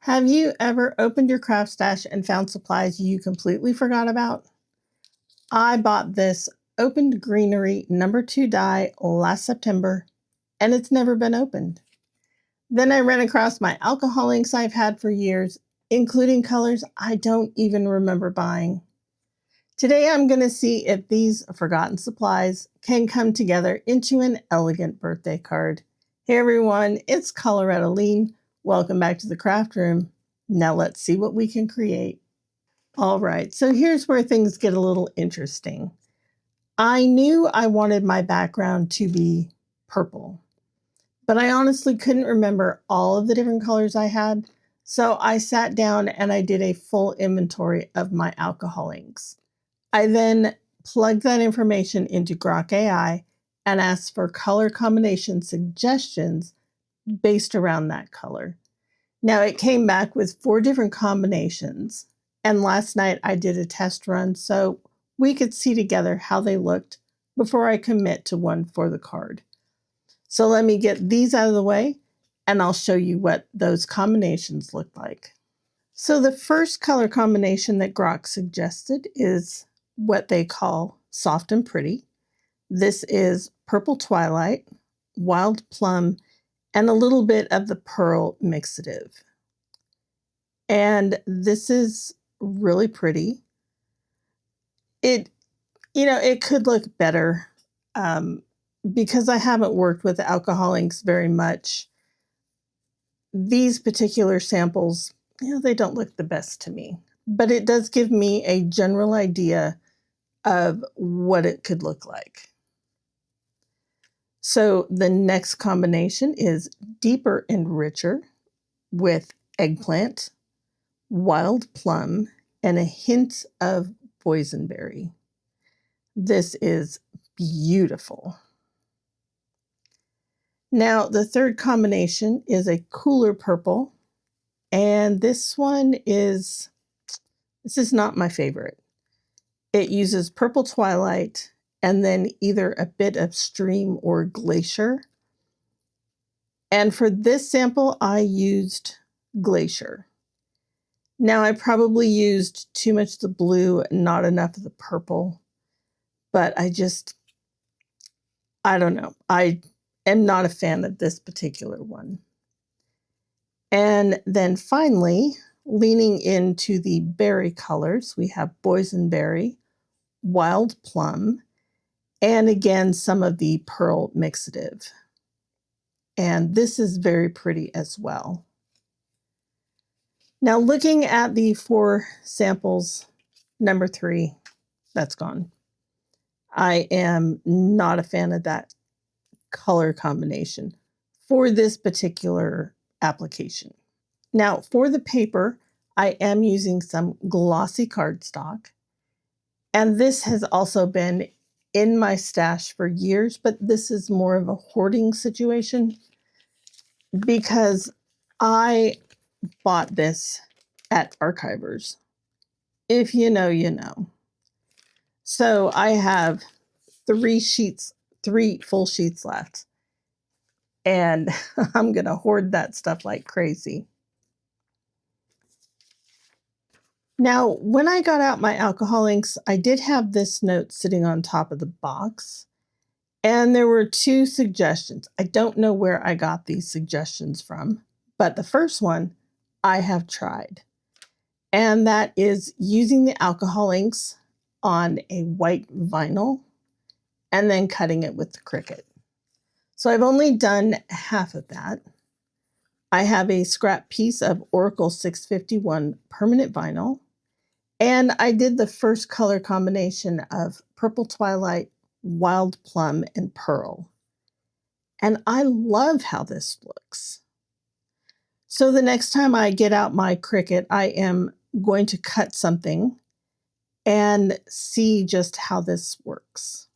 Have you ever opened your craft stash and found supplies you completely forgot about? I bought this Open Greenery #2 die last September, and it's never been opened. Then I ran across my alcohol inks I've had for years, including colors I don't even remember buying. Today I'm going to see if these forgotten supplies can come together into an elegant birthday card. Hey everyone, it's Colorado Lean. Welcome back to the craft room. Now let's see what we can create. All right, so here's where things get a little interesting. I knew I wanted my background to be purple, but I honestly couldn't remember all of the different colors I had. So I sat down and I did a full inventory of my alcohol inks. I then plugged that information into Grok AI and asked for color combination suggestions based around that color. Now it came back with 4 different combinations, and last night I did a test run so we could see together how they looked before I commit to one for the card. So let me get these out of the way and I'll show you what those combinations look like. So the first color combination that Grok suggested is what they call soft and pretty. This is purple twilight, wild plum, and a little bit of the pearl mixative. And this is really pretty. It could look better because I haven't worked with alcohol inks very much. These particular samples, they don't look the best to me, but it does give me a general idea of what it could look like. So the next combination is deeper and richer with eggplant, wild plum, and a hint of boysenberry. This is beautiful. Now, the third combination is a cooler purple, and this is not my favorite. It uses purple twilight and then either a bit of stream or glacier. And for this sample, I used glacier. Now, I probably used too much of the blue, not enough of the purple, but I don't know. I am not a fan of this particular one. And then finally, leaning into the berry colors, we have boysenberry, wild plum, and again, some of the pearl mixative. And this is very pretty as well. Now, looking at the 4 samples, number 3, that's gone. I am not a fan of that color combination for this particular application. Now, for the paper, I am using some glossy cardstock, and this has also been in my stash for years, but this is more of a hoarding situation because I bought this at Archivers. If you know, you know. So I have 3 full sheets left, and I'm going to hoard that stuff like crazy. Now, when I got out my alcohol inks, I did have this note sitting on top of the box, and there were 2 suggestions. I don't know where I got these suggestions from, but the first one I have tried, and that is using the alcohol inks on a white vinyl and then cutting it with the Cricut. So I've only done half of that. I have a scrap piece of Oracle 651 permanent vinyl, and I did the first color combination of purple twilight, wild plum, and pearl. And I love how this looks. So the next time I get out my Cricut, I am going to cut something and see just how this works.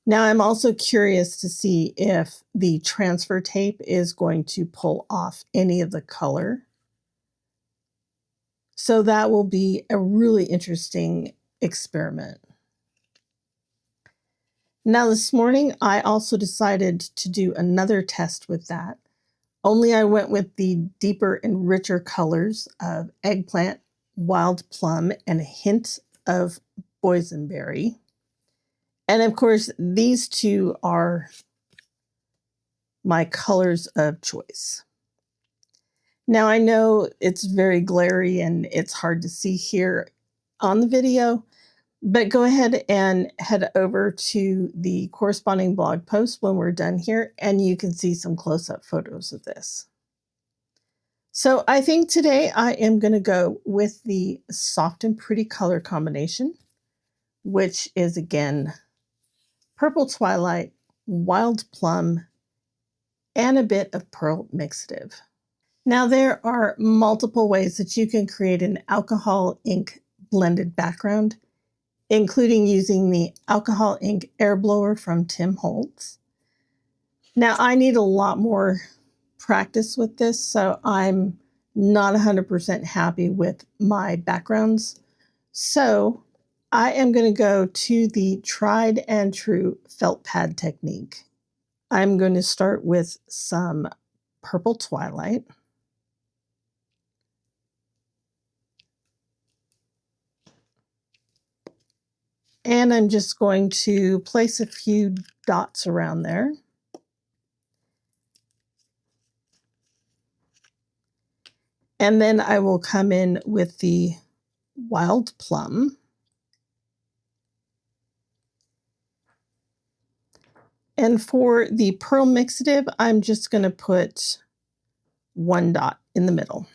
Now I'm also curious to see if the transfer tape is going to pull off any of the color. So that will be a really interesting experiment. Now this morning, I also decided to do another test with that, only I went with the deeper and richer colors of eggplant, wild plum, and a hint of boysenberry. And of course, these two are my colors of choice. Now I know it's very glary and it's hard to see here on the video, but go ahead and head over to the corresponding blog post when we're done here, and you can see some close-up photos of this. So I think today I am going to go with the soft and pretty color combination, which is again purple twilight, wild plum, and a bit of pearl mixative. Now there are multiple ways that you can create an alcohol ink blended background, including using the alcohol ink air blower from Tim Holtz. Now I need a lot more practice with this, so I'm not 100% happy with my backgrounds. So I am going to go to the tried and true felt pad technique. I'm going to start with some purple twilight. And I'm just going to place a few dots around there. And then I will come in with the wild plum. And for the pearl mixative, I'm just going to put one dot in the middle.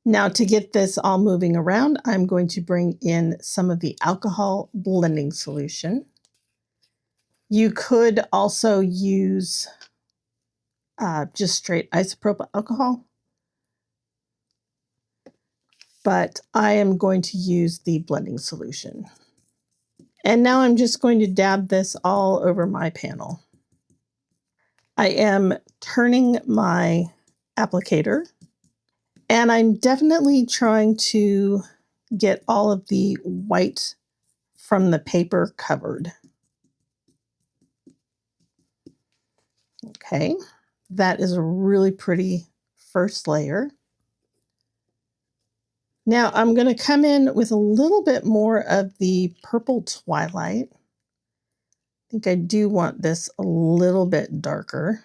Now to get this all moving around, I'm going to bring in some of the alcohol blending solution. You could also use just straight isopropyl alcohol, but I am going to use the blending solution. And now I'm just going to dab this all over my panel. I am turning my applicator, and I'm definitely trying to get all of the white from the paper covered. Okay, that is a really pretty first layer. Now I'm going to come in with a little bit more of the purple twilight. I think I do want this a little bit darker.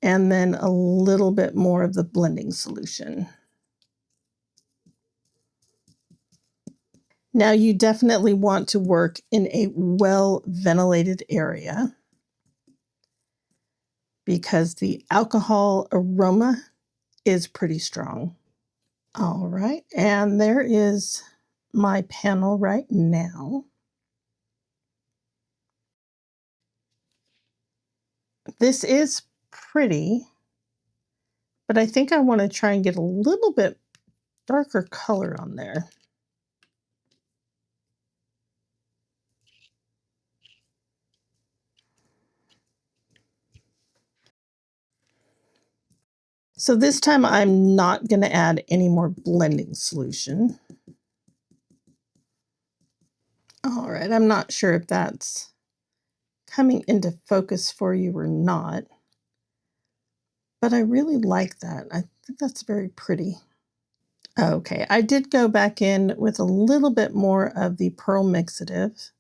And then a little bit more of the blending solution. Now you definitely want to work in a well-ventilated area because the alcohol aroma is pretty strong. All right, and there is my panel right now. This is pretty, but I think I want to try and get a little bit darker color on there. So this time I'm not going to add any more blending solution. All right, I'm not sure if that's coming into focus for you or not, but I really like that. I think that's very pretty. Okay, I did go back in with a little bit more of the pearl mixative.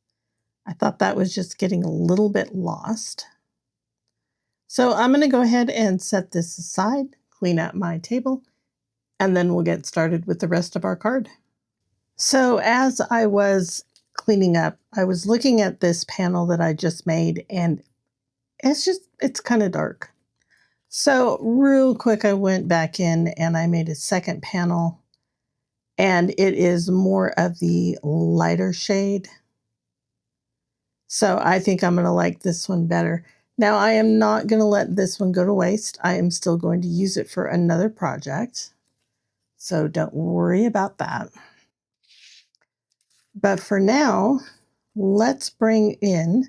I thought that was just getting a little bit lost. So I'm going to go ahead and set this aside, clean out my table, and then we'll get started with the rest of our card. So as I was cleaning up, I was looking at this panel that I just made, and it's kind of dark. So real quick, I went back in and I made a second panel, and it is more of the lighter shade. So I think I'm going to like this one better. Now I am not going to let this one go to waste. I am still going to use it for another project. So don't worry about that. But for now, let's bring in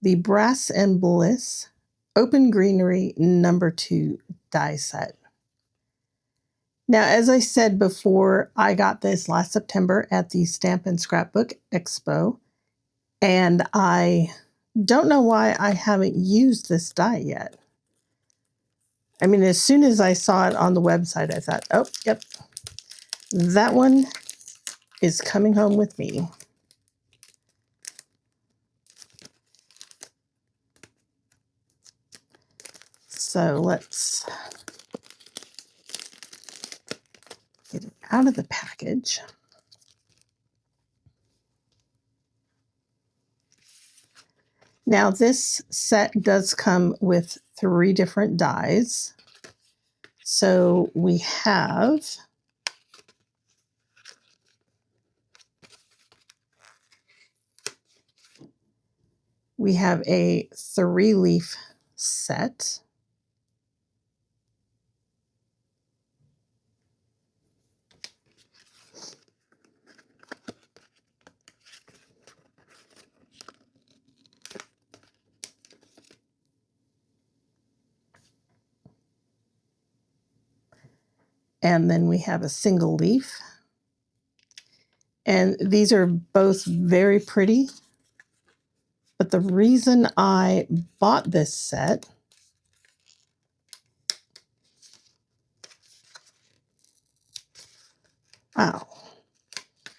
the Brass and Bliss Open Greenery #2 die set. Now, as I said before, I got this last September at the Stamp and Scrapbook Expo, and I don't know why I haven't used this die yet. I mean, as soon as I saw it on the website, I thought, oh, yep, that one is coming home with me. So let's get it out of the package. Now, this set does come with 3 different dies. So we have a 3-leaf set. And then we have a single leaf. And these are both very pretty. But the reason I bought this set wow,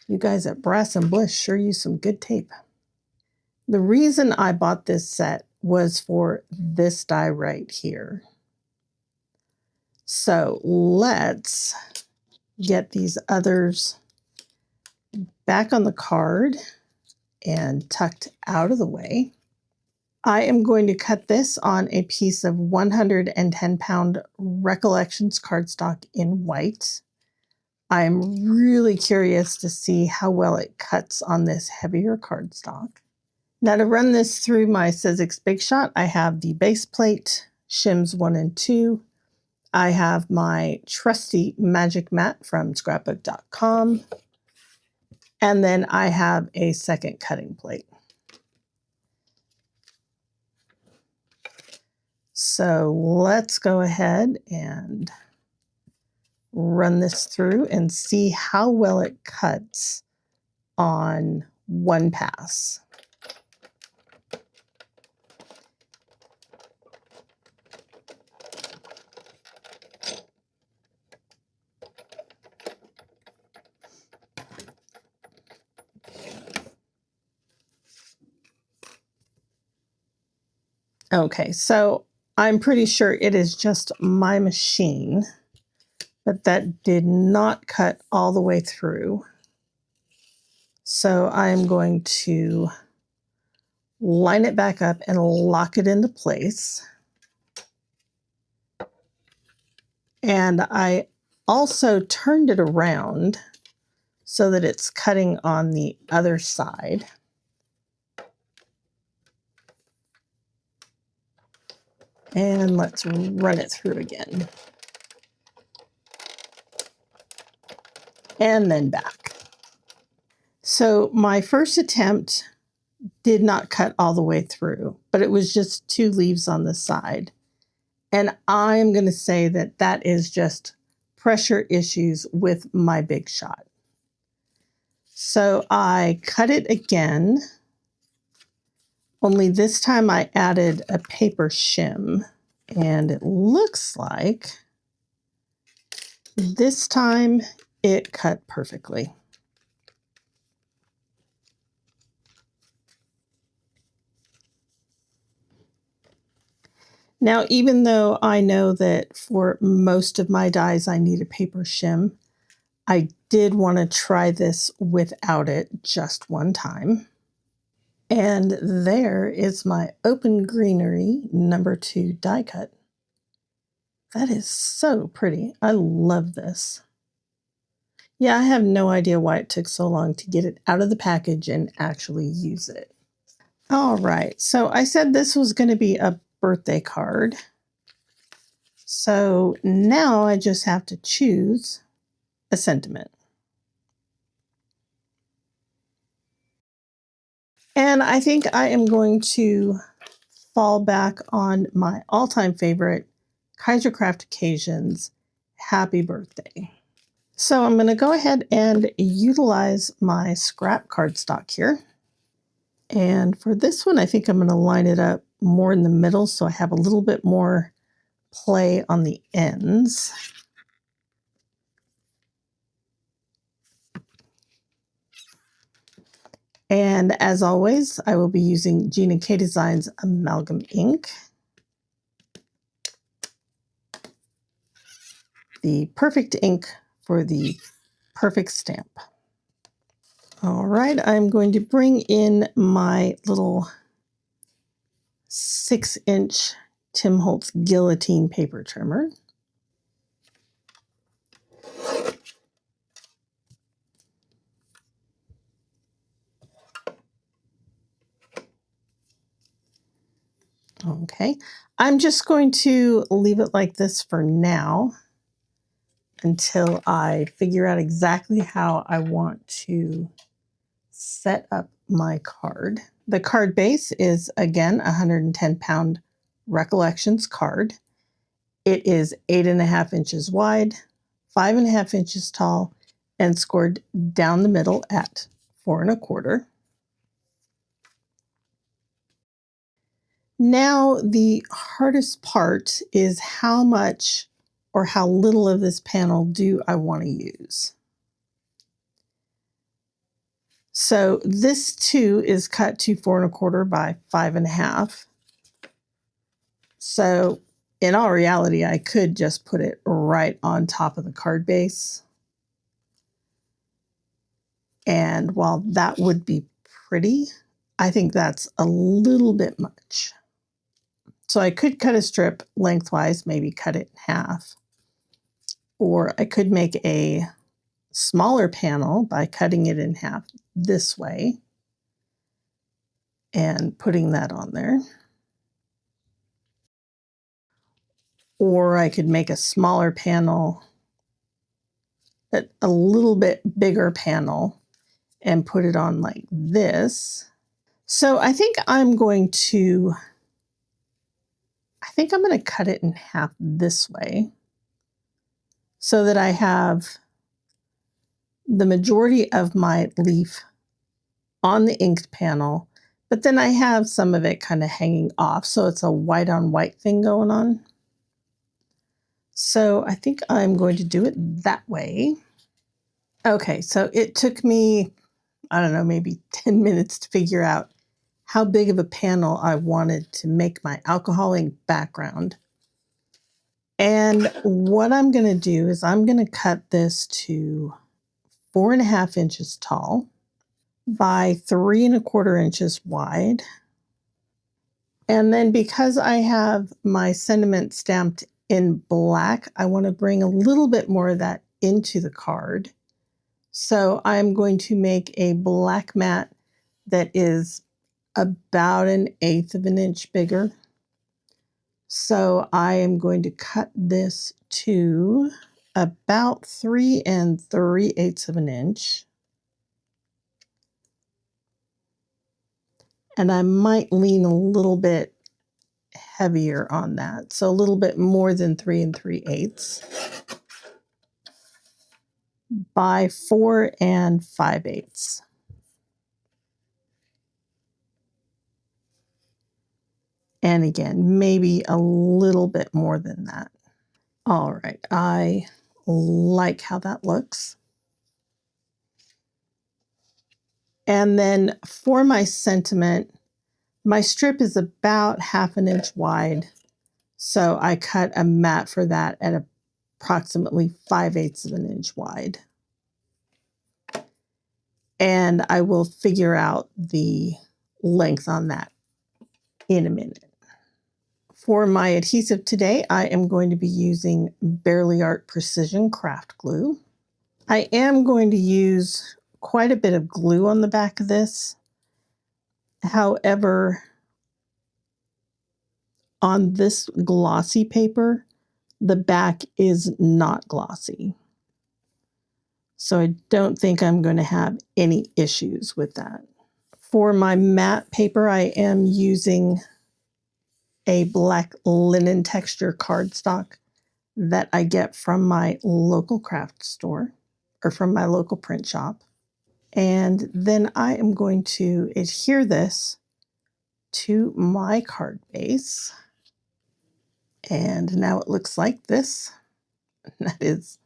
you guys at Brass and Bliss sure use some good tape. The reason I bought this set was for this die right here. So let's get these others back on the card and tucked out of the way. I am going to cut this on a piece of 110-pound Recollections cardstock in white. I'm really curious to see how well it cuts on this heavier cardstock. Now, to run this through my Sizzix Big Shot, I have the base plate, shims 1 and 2. I have my trusty magic mat from scrapbook.com. And then I have a second cutting plate. So let's go ahead and run this through and see how well it cuts on one pass. Okay, so I'm pretty sure it is just my machine, but that did not cut all the way through. So I'm going to line it back up and lock it into place. And I also turned it around so that it's cutting on the other side. And let's run it through again. And then back. So my first attempt did not cut all the way through, but it was just 2 leaves on the side. And I'm going to say that that is just pressure issues with my Big Shot. So I cut it again, only this time I added a paper shim. And it looks like this time it cut perfectly. Now, even though I know that for most of my dies I need a paper shim, I did want to try this without it just one time. And there is my Open Greenery number 2 die cut. That is so pretty. I love this. Yeah, I have no idea why it took so long to get it out of the package and actually use it. All right, so I said this was going to be a birthday card. So now I just have to choose a sentiment. And I think I am going to fall back on my all-time favorite, Kaisercraft Occasions, Happy Birthday. So I'm going to go ahead and utilize my scrap cardstock here. And for this one, I think I'm going to line it up more in the middle so I have a little bit more play on the ends. And as always, I will be using Gina K Designs amalgam ink. The perfect ink for the perfect stamp. All right, I'm going to bring in my little 6-inch Tim Holtz guillotine paper trimmer. Okay, I'm just going to leave it like this for now until I figure out exactly how I want to set up my card. The card base is, again, a 110-pound Recollections card. It is 8.5 inches wide, 5.5 inches tall, and scored down the middle at 4.25. Now, the hardest part is how much or how little of this panel do I want to use. So this too is cut to 4.25 by 5.5. So in all reality, I could just put it right on top of the card base. And while that would be pretty, I think that's a little bit much. So I could cut a strip lengthwise, maybe cut it in half. Or I could make a smaller panel by cutting it in half this way and putting that on there. Or I could make a smaller panel, a little bit bigger panel, and put it on like this. So I think I'm going to cut it in half this way so that I have the majority of my leaf on the inked panel, but then I have some of it kind of hanging off. So it's a white on white thing going on. So I think I'm going to do it that way. Okay, so it took me, I don't know, maybe 10 minutes to figure out how big of a panel I wanted to make my alcohol ink background. And what I'm going to do is I'm going to cut this to 4.5 inches tall by 3.25 inches wide. And then because I have my sentiment stamped in black, I want to bring a little bit more of that into the card. So I'm going to make a black mat that is about 1/8 of an inch bigger. So I am going to cut this to about 3 3/8 of an inch. And I might lean a little bit heavier on that. So a little bit more than 3 3/8 by 4 5/8. And again, maybe a little bit more than that. All right, I like how that looks. And then for my sentiment, my strip is about 1/2 inch wide. So I cut a mat for that at approximately 5/8 of an inch wide. And I will figure out the length on that in a minute. For my adhesive today, I am going to be using Barely Art Precision Craft Glue. I am going to use quite a bit of glue on the back of this. However, on this glossy paper, the back is not glossy. So I don't think I'm going to have any issues with that. For my matte paper, I am using a black linen texture cardstock that I get from my local craft store. or from my local print shop. And then I am going to adhere this to my card base. And now it looks like this. That is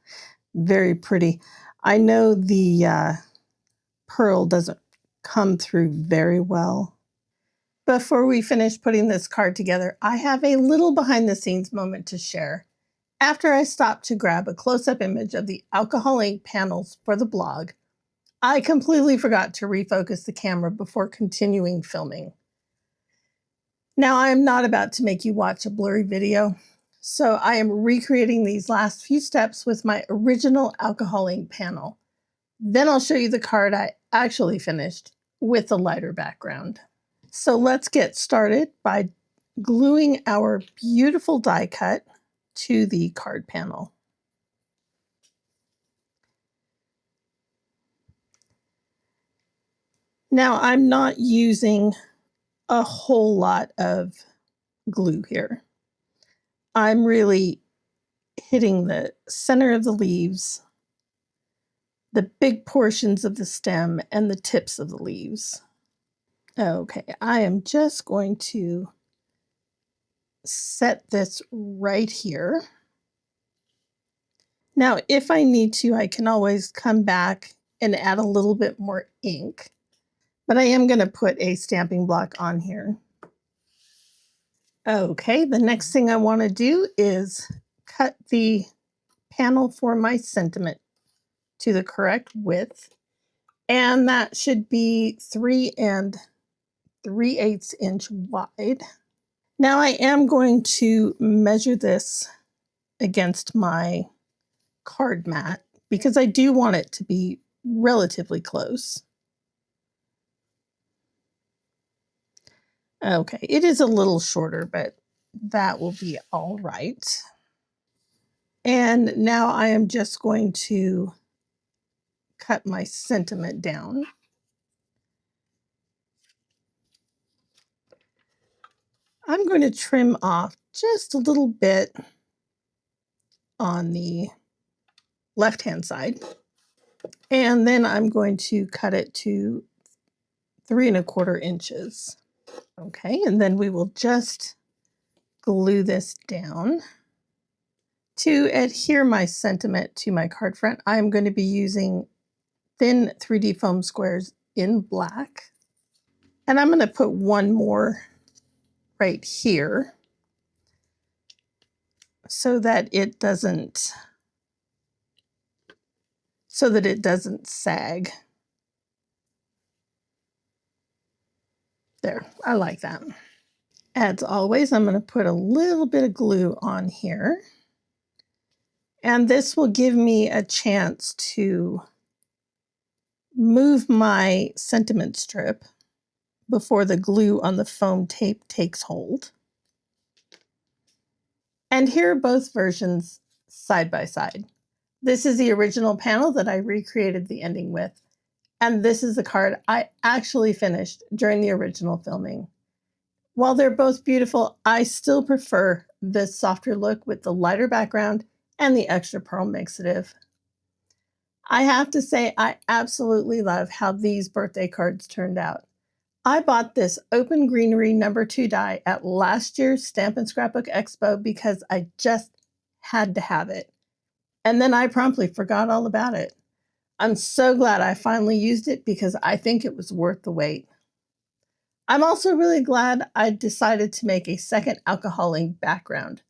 very pretty. I know the pearl doesn't come through very well. Before we finish putting this card together, I have a little behind the scenes moment to share. After I stopped to grab a close-up image of the alcohol ink panels for the blog, I completely forgot to refocus the camera before continuing filming. Now, I am not about to make you watch a blurry video, so I am recreating these last few steps with my original alcohol ink panel. Then I'll show you the card I actually finished with a lighter background. So let's get started by gluing our beautiful die cut to the card panel. Now, I'm not using a whole lot of glue here. I'm really hitting the center of the leaves, the big portions of the stem, and the tips of the leaves. Okay, I am just going to set this right here. Now, if I need to, I can always come back and add a little bit more ink, but I am going to put a stamping block on here. Okay, the next thing I want to do is cut the panel for my sentiment to the correct width, and that should be 3 3/8 inch wide. Now I am going to measure this against my card mat because I do want it to be relatively close. Okay, it is a little shorter, but that will be all right. And now I am just going to cut my sentiment down. I'm going to trim off just a little bit on the left-hand side. And then I'm going to cut it to 3 1/4 inches. Okay, and then we will just glue this down. To adhere my sentiment to my card front, I'm going to be using thin 3D foam squares in black. And I'm going to put one more right here so that it doesn't sag. There, I like that. As always, I'm going to put a little bit of glue on here. And this will give me a chance to move my sentiment strip before the glue on the foam tape takes hold. And here are both versions side by side. This is the original panel that I recreated the ending with. And this is the card I actually finished during the original filming. While they're both beautiful, I still prefer this softer look with the lighter background and the extra pearl mixative. I have to say, I absolutely love how these birthday cards turned out. I bought this Open Greenery No. 2 die at last year's Stamp and Scrapbook Expo because I just had to have it. And then I promptly forgot all about it. I'm so glad I finally used it because I think it was worth the wait. I'm also really glad I decided to make a second alcohol ink background.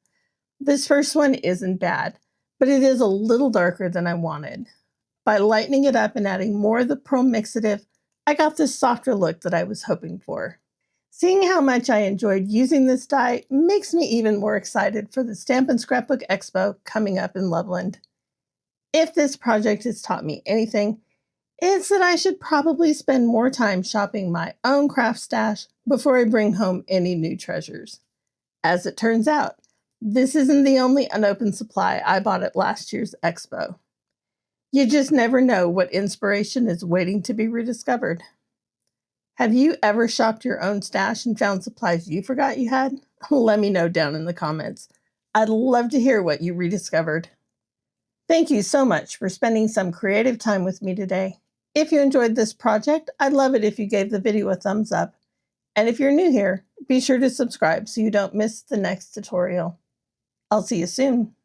This first one isn't bad, but it is a little darker than I wanted. By lightening it up and adding more of the pearl mixative, I got this softer look that I was hoping for. Seeing how much I enjoyed using this die makes me even more excited for the Stamp and Scrapbook Expo coming up in Loveland. If this project has taught me anything, it's that I should probably spend more time shopping my own craft stash before I bring home any new treasures. As it turns out, this isn't the only unopened supply I bought at last year's expo. You just never know what inspiration is waiting to be rediscovered. Have you ever shopped your own stash and found supplies you forgot you had? Let me know down in the comments. I'd love to hear what you rediscovered. Thank you so much for spending some creative time with me today. If you enjoyed this project, I'd love it if you gave the video a thumbs up. And if you're new here, be sure to subscribe so you don't miss the next tutorial. I'll see you soon.